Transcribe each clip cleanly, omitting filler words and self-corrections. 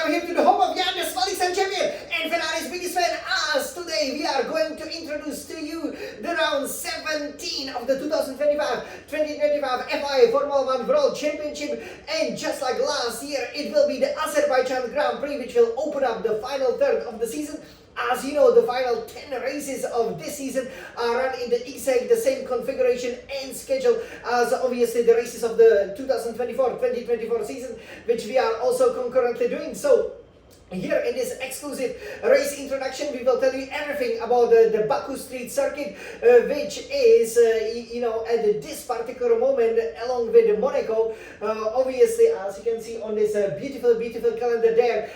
Welcome here to the home of the Azerbaijan champion and Ferrari's biggest fan. As today we are going to introduce to you the round 17 of the 2025 FIA Formula 1 World Championship, and just like last year, it will be the Azerbaijan Grand Prix which will open up the final third of the season. As you know, the final 10 races of this season are run in the exact the same configuration and schedule as obviously the races of the 2024 season, which we are also concurrently doing. So here in this exclusive race introduction, we will tell you everything about the Baku Street Circuit, which is, at this particular moment, along with Monaco, obviously, as you can see on this beautiful calendar there,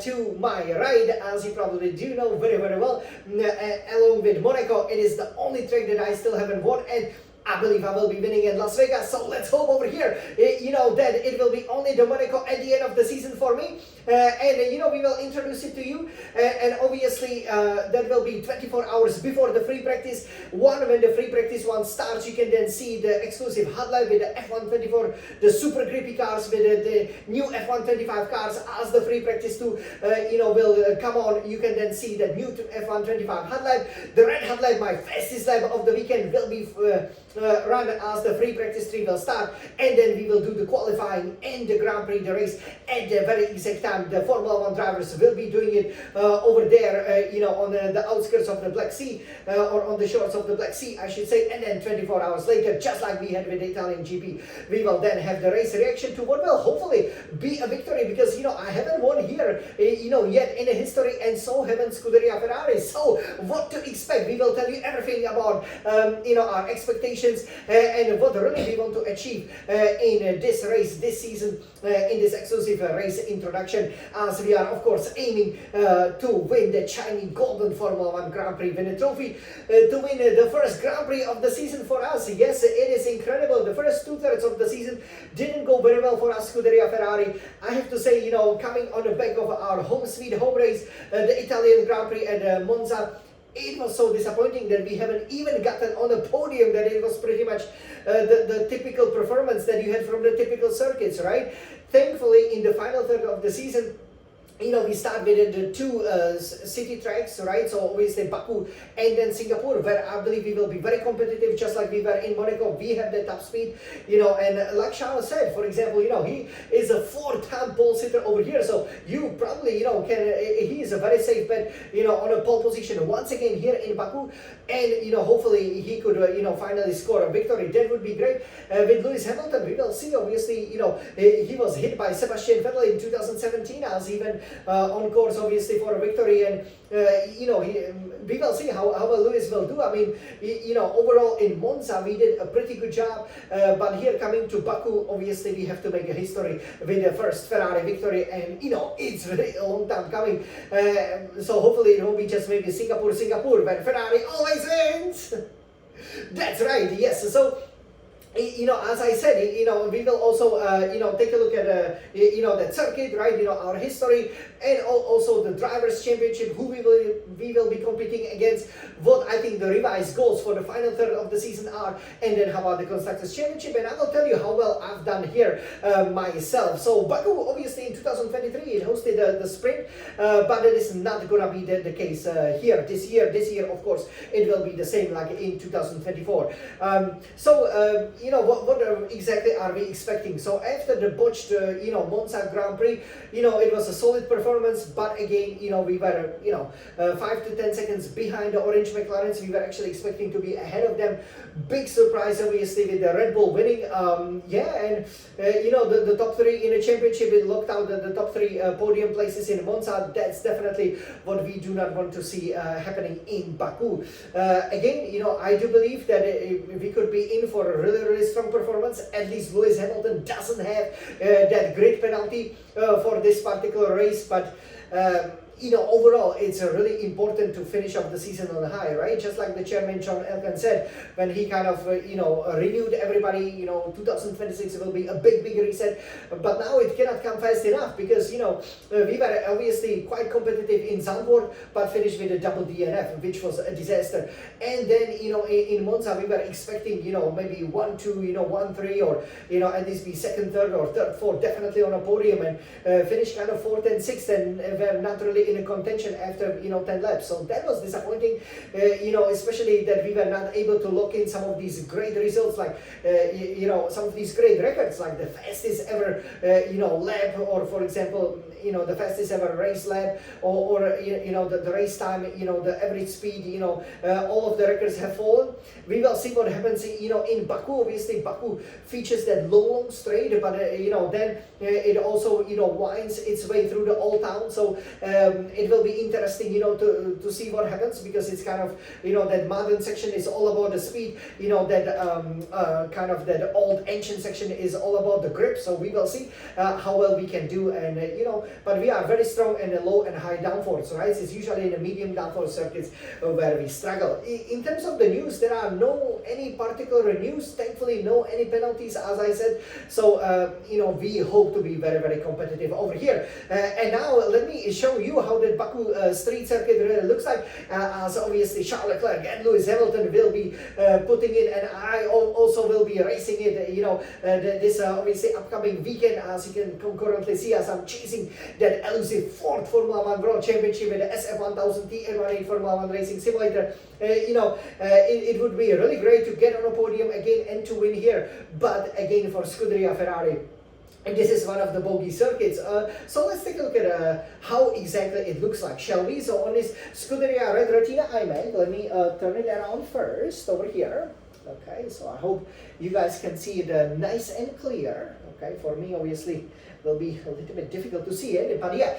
to my right, as you probably do know very well, along with Monaco, it is the only track that I still haven't won, and I believe I will be winning in Las Vegas, so let's hope over here, that it will be only the Monaco at the end of the season for me. We will introduce it to you, and obviously that will be 24 hours before the free practice one. When the free practice one starts, you can then see the exclusive headlight with the F124, the super grippy cars with the new F125 cars. As the free practice 2 will come on, you can then see the new F125 headlight. The red headlight, my fastest lap of the weekend, will be run as the free practice 3 will start, and then we will do the qualifying and the Grand Prix, the race, at the very exact time. The Formula 1 drivers will be doing it over there, on the outskirts of the Black Sea, or on the shores of the Black Sea, I should say. And then 24 hours later, just like we had with the Italian GP, we will then have the race reaction to what will hopefully be a victory, because I haven't won here, yet in the history, and so haven't Scuderia Ferrari. So what to expect? We will tell you everything about our expectations and what really we want to achieve in this race this season, in this exclusive race introduction, as we are of course aiming to win the Chinese Golden Formula 1 Grand Prix winner trophy, to win the first Grand Prix of the season for us. Yes, it is incredible. The first 2/3 of the season didn't go very well for us, Scuderia Ferrari. I have to say, coming on the back of our home sweet home race, the Italian Grand Prix at Monza, it was so disappointing that we haven't even gotten on a podium, that it was pretty much the typical performance that you had from the typical circuits, right? Thankfully, in the final third of the season, we start with the two city tracks, right? So obviously Baku and then Singapore, where I believe we will be very competitive, just like we were in Monaco. We have the top speed, and like Charles said, for example, he is a 4-time pole sitter over here. So you probably, he is a very safe bet, on a pole position once again here in Baku. And, hopefully he could, finally score a victory. That would be great. With Lewis Hamilton, we will see, obviously, he was hit by Sebastian Vettel in 2017 as even on course, obviously, for a victory, and we will see how Lewis will do. I mean, overall in Monza we did a pretty good job, but here coming to Baku, obviously we have to make a history with the first Ferrari victory, and it's really a long time coming. So hopefully it won't be just maybe Singapore, where Ferrari always wins. That's right. Yes. So, as I said, we will also, take a look at, that circuit, right? Our history, and also the Drivers' Championship, who we will be competing against, what I think the revised goals for the final third of the season are, and then how about the Constructors' Championship, and I will tell you how well I've done here myself. So Baku, obviously in 2023, it hosted the sprint, but it is not gonna be the case here this year. This year, of course, it will be the same like in 2024. What exactly are we expecting? So after the botched, Monza Grand Prix, it was a solid performance, but again, we were, 5 to 10 seconds behind the orange McLarens. We were actually expecting to be ahead of them. Big surprise, obviously, with the Red Bull winning. The top 3 in the championship, it locked out the top 3 podium places in Monza. That's definitely what we do not want to see happening in Baku. Again, I do believe that we could be in for a really strong performance. At least Lewis Hamilton doesn't have that grid penalty for this particular race, but overall, it's really important to finish off the season on a high, right? Just like the chairman John Elkann said when he kind of, renewed everybody, 2026 will be a big reset. But now it cannot come fast enough because, we were obviously quite competitive in Zandvoort, but finished with a double DNF, which was a disaster. And then, in Monza, we were expecting, maybe 1-2, 1-3, or, at least be second, third, or third, fourth, definitely on a podium, and finish kind of fourth and sixth, and were not really in a contention after 10 laps. So that was disappointing, especially that we were not able to lock in some of these great results, like some of these great records, like the fastest ever lap, or for example the fastest ever race lap, or the race time, the average speed, all of the records have fallen. We will see what happens in Baku. Obviously Baku features that long straight, but then it also winds its way through the old town. So it will be interesting to see what happens, because it's kind of that modern section is all about the speed, that kind of that old ancient section is all about the grip. So we will see how well we can do, and but we are very strong in the low and high downforce, right? It's usually in the medium downforce circuits where we struggle. In terms of the news, there are no any particular news, thankfully no any penalties, as I said. So we hope to be very competitive over here. And now let me show you how the Baku street circuit really looks like, as obviously Charles Leclerc and Lewis Hamilton will be putting in, and I also will be racing it, this obviously upcoming weekend, as you can concurrently see as I'm chasing that elusive fourth Formula 1 World Championship with the SF1000T N18 Formula 1 Racing Simulator. It would be really great to get on a podium again and to win here, but again for Scuderia Ferrari. And this is one of the bogey circuits. So let's take a look at how exactly it looks like, shall we? So on this Scuderia Red Retina iMac, let me turn it around first over here. Okay, so I hope you guys can see it nice and clear. Okay, for me obviously will be a little bit difficult to see it, but yeah,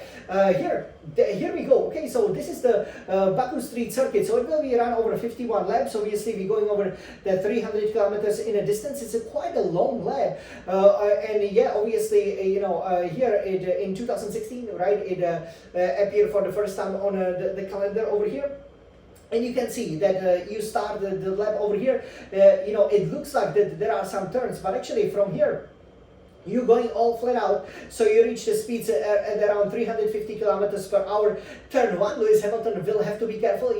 here we go. Okay, so this is the Baku street circuit. So it will be around over 51 laps. Obviously we're going over the 300 kilometers in a distance. It's quite a long lap, and yeah, obviously here in 2016, right, it appeared for the first time on the calendar over here. And you can see that you start the lap over here, it looks like that there are some turns, but actually from here you're going all flat out, so you reach the speeds at around 350 kilometers per hour. Turn 1, Lewis Hamilton will have to be careful,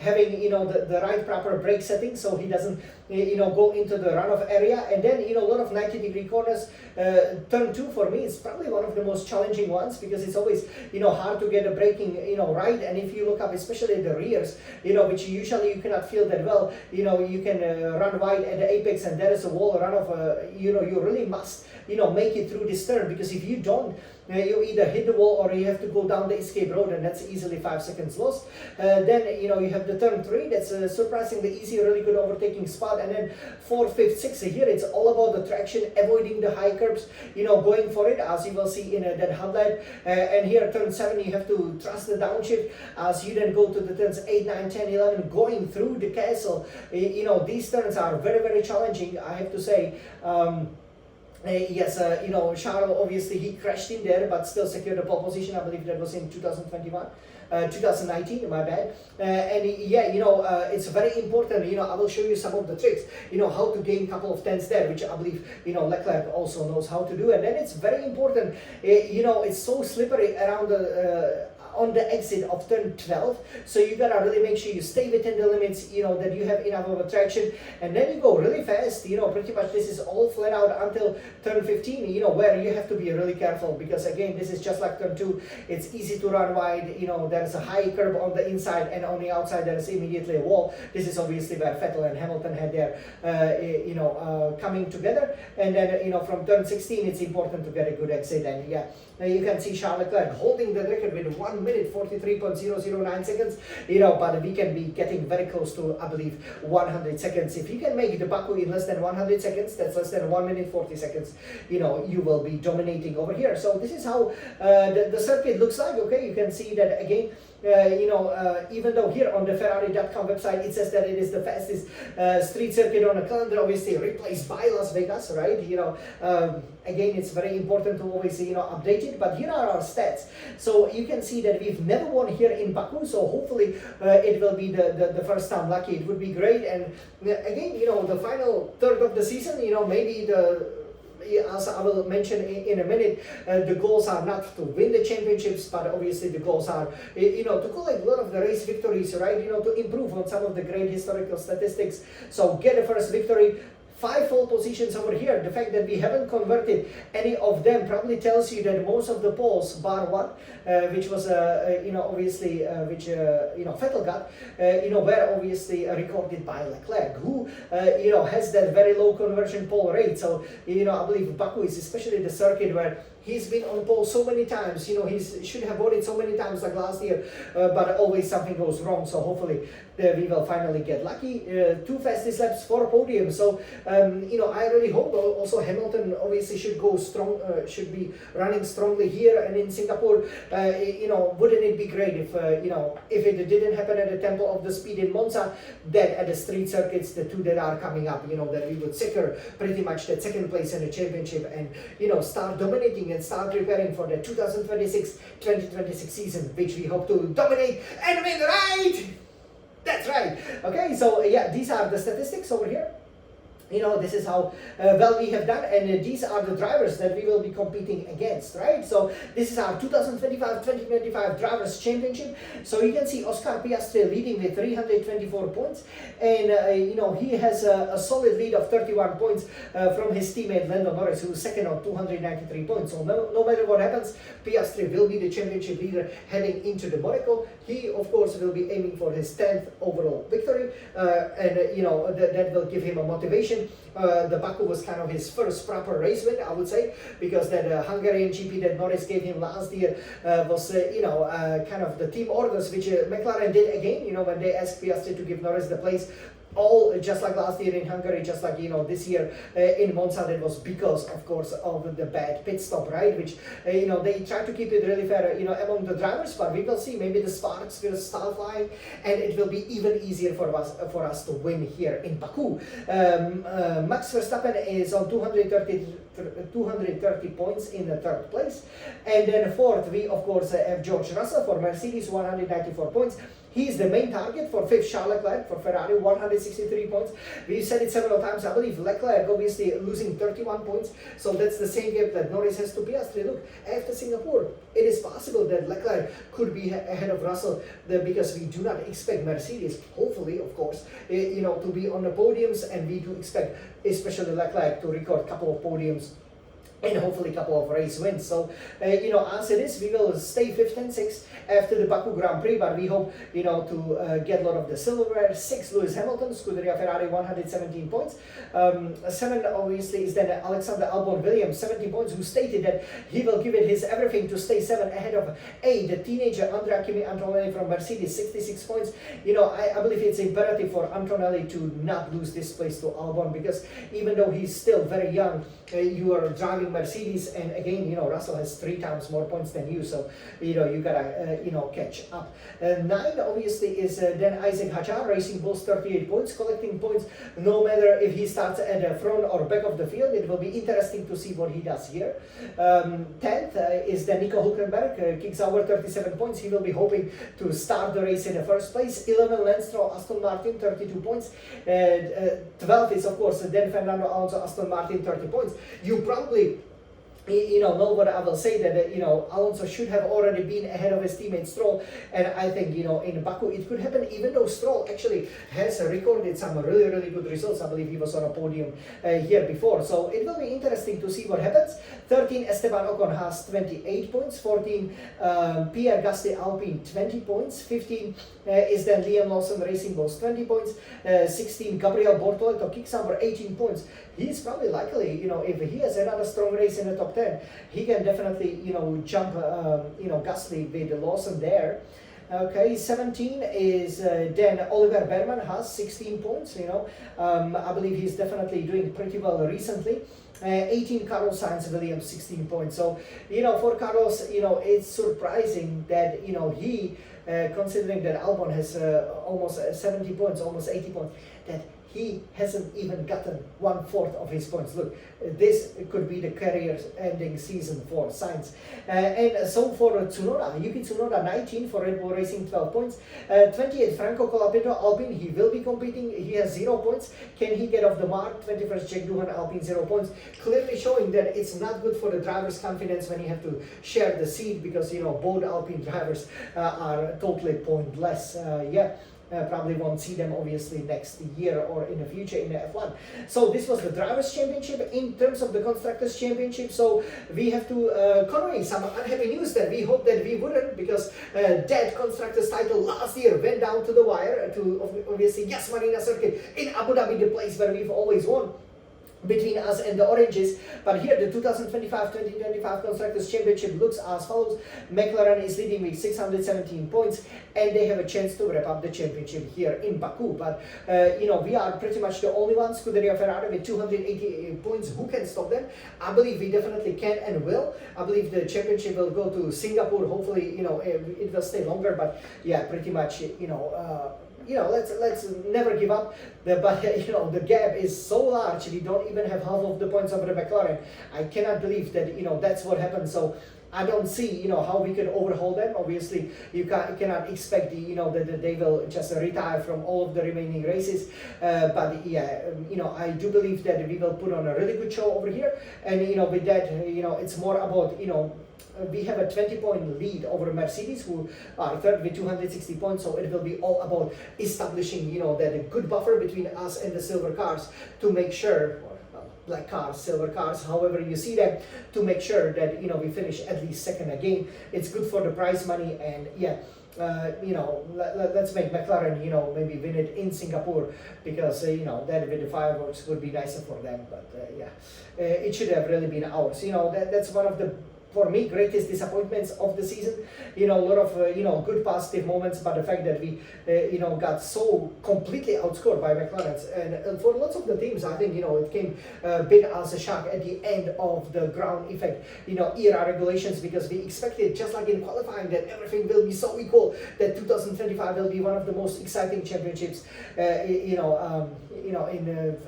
having the right proper brake setting, so he doesn't go into the runoff area. And then a lot of 90-degree corners. Turn 2 for me is probably one of the most challenging ones, because it's always hard to get the braking right. And if you look up, especially the rears, which usually you cannot feel that well, you can run wide at the apex, and there is a wall runoff. You really must make it through this turn, because if you don't, you either hit the wall or you have to go down the escape road, and that's easily 5 seconds lost. Then you have the turn 3, that's a surprisingly easy, really good overtaking spot. And then 4, 5, 6, here it's all about the traction, avoiding the high curbs, going for it, as you will see in that headlight. And here turn 7, you have to trust the downshift, as you then go to the turns 8, 9, 10, 11, going through the castle. These turns are very challenging, I have to say. Yes, Charles, obviously he crashed in there, but still secured the pole position. I believe that was in 2019, my bad. And yeah, it's very important. I will show you some of the tricks, how to gain a couple of tenths there, which I believe, Leclerc also knows how to do. And then it's very important, it's so slippery around the on the exit of turn 12, so you gotta really make sure you stay within the limits, that you have enough of a traction, and then you go really fast. Pretty much this is all flat out until turn 15, where you have to be really careful, because again, this is just like turn 2. It's easy to run wide. There's a high curb on the inside, and on the outside there is immediately a wall. This is obviously where Vettel and Hamilton had their coming together. And then from turn 16 it's important to get a good exit. And yeah, now you can see Charles Leclerc holding the record with 1 minute 43.009 seconds, but we can be getting very close to, I believe, 100 seconds. If you can make the Baku in less than 100 seconds, that's less than 1 minute 40 seconds, you will be dominating over here. So this is how the circuit looks like. Okay, you can see that again, even though here on the Ferrari.com website it says that it is the fastest street circuit on the calendar, obviously replaced by Las Vegas, right? Again, it's very important to always update it. But here are our stats. So you can see that we've never won here in Baku. So hopefully it will be the first time lucky. It would be great. And again, the final third of the season, maybe as I will mention in a minute, the goals are not to win the championships, but obviously the goals are, to collect a lot of the race victories, right? To improve on some of the great historical statistics. So get the first victory. 5 pole positions over here. The fact that we haven't converted any of them probably tells you that most of the poles, bar one, which was obviously which Vettel got, were obviously recorded by Leclerc, who has that very low conversion pole rate. So I believe Baku is especially the circuit where he's been on pole so many times. He should have won it so many times like last year, but always something goes wrong. So hopefully we will finally get lucky. 2 fastest laps, 4 podiums. So I really hope also Hamilton obviously should go strong, should be running strongly here and in Singapore. Wouldn't it be great if if it didn't happen at the Temple of the Speed in Monza, that at the street circuits, the 2 that are coming up, that we would secure pretty much that second place in the championship and start dominating and start preparing for the 2026-2026 season, which we hope to dominate and win, right? That's right. Okay, so yeah, these are the statistics over here. This is how well we have done, and these are the drivers that we will be competing against, right? So this is our 2025-2025 Drivers' Championship. So you can see Oscar Piastri leading with 324 points, and he has a solid lead of 31 points from his teammate Lando Norris, who is second on 293 points. So no matter what happens, Piastri will be the championship leader heading into the Monaco. He, of course, will be aiming for his 10th overall victory, and that will give him a motivation. The Baku was kind of his first proper race win, I would say, because that Hungarian GP that Norris gave him last year was, kind of the team orders, which McLaren did again, when they asked Piastri to give Norris the place. All just like last year in Hungary, just like this year in Monza. That was because, of course, of the bad pit stop, right? Which they try to keep it really fair, among the drivers. But we will see. Maybe the sparks will start flying, and it will be even easier for us to win here in Baku. Max Verstappen is on 230 points in the 3rd place, and then 4th we of course have George Russell for Mercedes, 194 points. He is the main target for 5th, Charles Leclerc for Ferrari, 163 points. We've said it several times. I believe Leclerc obviously losing 31 points. So that's the same gap that Norris has to Piastri. Look, after Singapore, it is possible that Leclerc could be ahead of Russell because we do not expect Mercedes, hopefully, of course, to be on the podiums. And we do expect, especially Leclerc, to record a couple of podiums and hopefully a couple of race wins. So, as it is, we will stay 5th and 6th after the Baku Grand Prix, but we hope, to get a lot of the silverware. 6th, Lewis Hamilton, Scuderia Ferrari, 117 points. 7th, obviously, is then Alexander Albon Williams, 70 points, who stated that he will give it his everything to stay 7th ahead of the teenager Andrea Kimi Antonelli from Mercedes, 66 points. I believe it's imperative for Antonelli to not lose this place to Albon, because even though he's still very young, you are driving Mercedes, and again, Russell has 3 times more points than you, so you gotta catch up. 9 obviously is then Isaac Hadjar, Racing Bulls, 38 points, collecting points no matter if he starts at the front or back of the field. It will be interesting to see what he does here. 10th is then Nico Hülkenberg, Kick Sauber, 37 points. He will be hoping to start the race in the first place. 11, Lance Stroll, Aston Martin, 32 points. 12 is of course then Fernando Alonso, Aston Martin, 30 points. You probably know what I will say, that Alonso should have already been ahead of his teammate Stroll, and I think in Baku it could happen, even though Stroll actually has recorded some really good results. I believe he was on a podium here before, so it will be interesting to see what happens. 13, Esteban Ocon has 28 points. 14, Pierre Gasly Alpine, 20 points. 15 is then Liam Lawson, Racing Bulls, 20 points. 16, Gabriel Bortoleto, Kick Sauber, 18 points. He's probably likely, if he has another strong race in the top 10, he can definitely, jump, Gasly with Lawson there. Okay, 17 is then Oliver Berman has 16 points. I believe he's definitely doing pretty well recently. 18 Carlos Sainz Williams, 16 points. So for Carlos, it's surprising that he considering that Albon has almost 70 points, almost 80 points, that he hasn't even gotten 1/4 of his points. Look, this could be the career-ending season for Sainz. And so for Tsunoda, Yuki Tsunoda, 19 for Red Bull Racing, 12 points. 28, Franco Colapinto, Alpine, he will be competing. He has 0 points. Can he get off the mark? 21st, Jack Doohan, Alpine, 0 points. Clearly showing that it's not good for the driver's confidence when you have to share the seat, because both Alpine drivers are totally pointless. Probably won't see them obviously next year or in the future in the F1. So this was the Drivers' Championship. In terms of the Constructors' Championship, so we have to convey some unhappy news that we hope that we wouldn't, because that Constructors' title last year went down to the wire to obviously Yas Marina circuit in Abu Dhabi, the place where we've always won, between us and the Oranges. But here the 2025 Constructors' Championship looks as follows. McLaren is leading with 617 points, and they have a chance to wrap up the championship here in Baku. But we are pretty much the only ones, Scuderia Ferrari, with 280 points. Who can stop them? I believe we definitely can and will. I believe the championship will go to Singapore. Hopefully, it will stay longer, but yeah, pretty much, let's never give up. But the gap is so large. We don't even have half of the points over the McLaren. I cannot believe that that's what happened. So I don't see how we can overhaul them. Obviously, you cannot expect that they will just retire from all of the remaining races. But yeah, I do believe that we will put on a really good show over here. And with that, it's more about we have a 20-point lead over Mercedes, who are third with 260 points. So it will be all about establishing, that good buffer between us and the silver cars to make sure, black cars, silver cars, however you see them, to make sure that we finish at least second again. It's good for the prize money, and yeah. Let's make McLaren, maybe win it in Singapore, because that with the fireworks would be nicer for them. But it should have really been ours. That's one of the, for me, greatest disappointments of the season. A lot of good positive moments, but the fact that we got so completely outscored by McLaren, and for lots of the teams, I think it came big as a shock at the end of the ground effect era regulations, because we expected, just like in qualifying, that everything will be so equal, that 2025 will be one of the most exciting championships in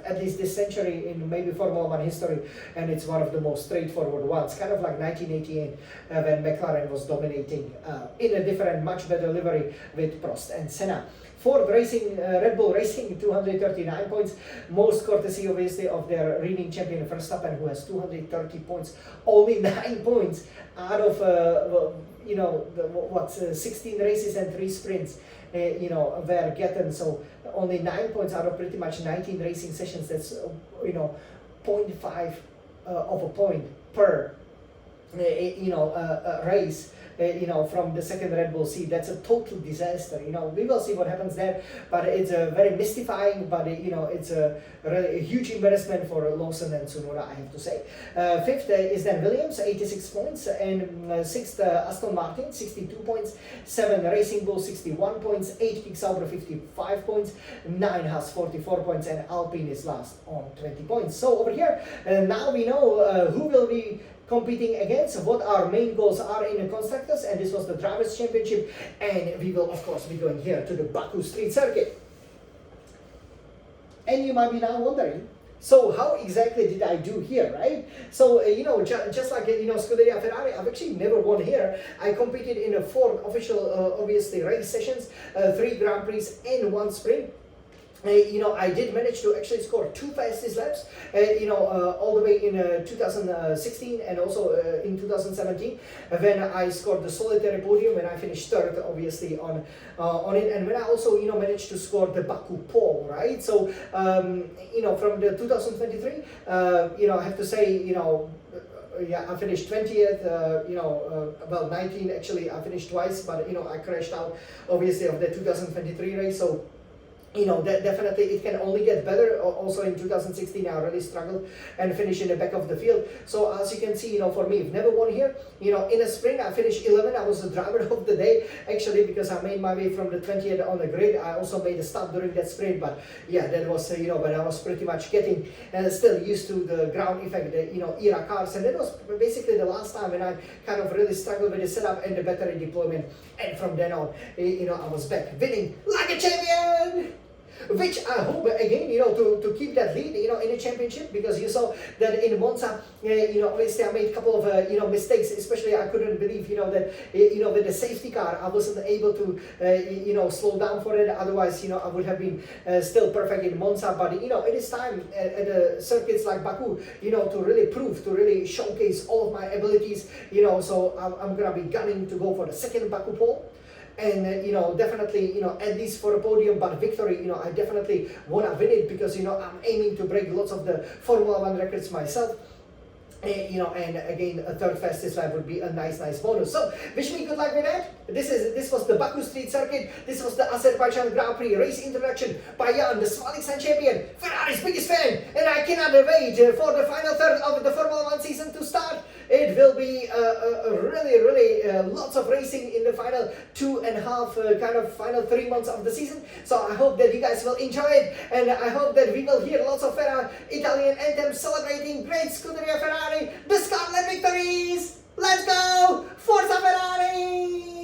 at least this century in maybe Formula One history, and it's one of the most straightforward ones, kind of like 1988 when McLaren was dominating in a different, much better livery with Prost and Senna. Ford Racing, Red Bull Racing, 239 points, most courtesy obviously of their reigning champion Verstappen, who has 230 points, only 9 points out of 16 races and 3 sprints. Were gotten, so only 9 points out of pretty much 19 racing sessions. That's 0.5 of a point per race. From the second Red Bull seat. That's a total disaster. We will see what happens there, but it's a very mystifying, but it's a really huge embarrassment for Lawson and Tsunoda, I have to say. Fifth is then Williams, 86 points, and sixth Aston Martin, 62 points, 7 Racing Bull, 61 points, 8 Kick Sauber, 55 points, 9 Haas, 44 points, and Alpine is last on 20 points. So over here, now we know who will be competing against, what our main goals are in the Constructors, and this was the Drivers' Championship, and we will of course be going here to the Baku Street Circuit. And you might be now wondering, so how exactly did I do here, right? So, just like, Scuderia Ferrari, I've actually never won here. I competed in 4 official, obviously, race sessions, 3 Grand Prix and 1 sprint. I did manage to actually score 2 fastest laps, all the way in 2016 and also in 2017, when I scored the solitary podium, when I finished third, obviously, on it, and when I also, managed to score the Baku pole, right? So, from the 2023, I have to say, I finished 20th, 19 actually, I finished twice, but, I crashed out, obviously, of the 2023 race, so definitely it can only get better. Also in 2016, I really struggled and finished in the back of the field. So as you can see, for me, I've never won here. In a sprint, I finished 11. I was the driver of the day, actually, because I made my way from the 20th on the grid. I also made a stop during that sprint, but yeah, that was, when I was pretty much getting still used to the ground effect, the, era cars. And that was basically the last time when I kind of really struggled with the setup and the battery deployment. And from then on, I was back winning like a champion! Which I hope again, to keep that lead, in the championship, because you saw that in Monza, obviously I made a couple of, mistakes. Especially I couldn't believe, that, with the safety car, I wasn't able to, slow down for it. Otherwise, I would have been still perfect in Monza. But it is time at the circuits like Baku, to really prove, to really showcase all of my abilities. So I'm gonna be gunning to go for the second Baku pole. And definitely, at least for a podium, but victory, I definitely want to win it, because I'm aiming to break lots of the Formula 1 records myself. And again, a third fastest lap would be a nice bonus. So wish me good luck with that. This was the Baku Street Circuit. This was the Azerbaijan Grand Prix race introduction by Jan, the Svaliksan champion, Ferrari's biggest fan, and I cannot wait for the final third of the Formula 1 season to start. It will be really lots of racing in the final 2.5 final 3 months of the season. So I hope that you guys will enjoy it, and I hope that we will hear lots of Italian anthems celebrating great Scuderia Ferrari, the Scarlet victories. Let's go, Forza Ferrari!